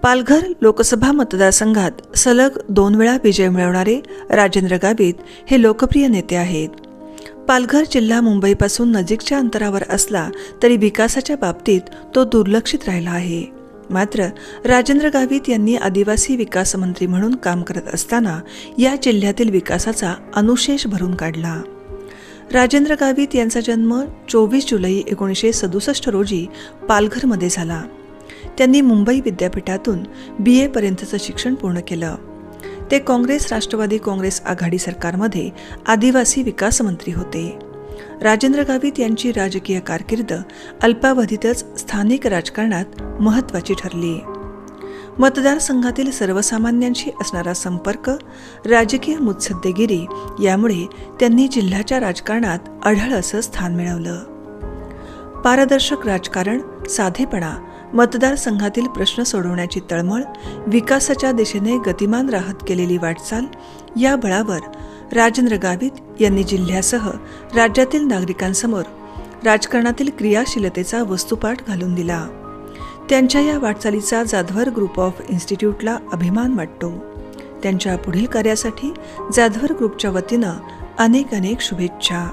पालघर लोकसभा मतदारसंघात सलग 2 वेळा विजय मिळवणारे राजेंद्र गावित हे लोकप्रिय नेते आहेत. पालघर जिल्हा मुंबईपासून नजीकच्या अंतरावर असला तरी विकासाच्या बाबतीत तो दुर्लक्षित राहिला आहे. मात्र राजेंद्र गावित यांनी आदिवासी विकास मंत्री म्हणून काम करत असताना या जिल्ह्यातील विकासाचा अनुशेष भरून काढला. राजेंद्र गावित यांचा जन्म 24 जुलै 1967 रोजी पालघरमध्ये झाला. त्यांनी मुंबई विद्यापीठातून BA पर्यंतचं शिक्षण पूर्ण केलं. ते काँग्रेस राष्ट्रवादी काँग्रेस आघाडी सरकारमध्ये आदिवासी विकास मंत्री होते. राजेंद्र गावित यांची राजकीय कारकीर्द अल्पावधीतच स्थानिक राजकारणात महत्त्वाची ठरली. मतदारसंघातील सर्वसामान्यांशी असणारा संपर्क, राजकीय मुत्सद्देगिरी यामुळे त्यांनी जिल्ह्याच्या राजकारणात अढळ असं स्थान मिळवलं. पारदर्शक राजकारण, साधेपणा, मतदारसंघातील प्रश्न सोडवण्याची तळमळ, विकासाच्या दिशेने गतिमान राहत केलेली वाटचाल या बळावर राजेंद्र गावित यांनी जिल्ह्यासह राज्यातील नागरिकांसमोर राजकारणातील क्रियाशीलतेचा वस्तुपाठ घालून दिला. त्यांच्या या वाटचालीचा जाधवर ग्रुप ऑफ इन्स्टिट्यूटला अभिमान वाटतो. त्यांच्या पुढील कार्यासाठी जाधवर ग्रुपच्या वतीनं अनेक शुभेच्छा.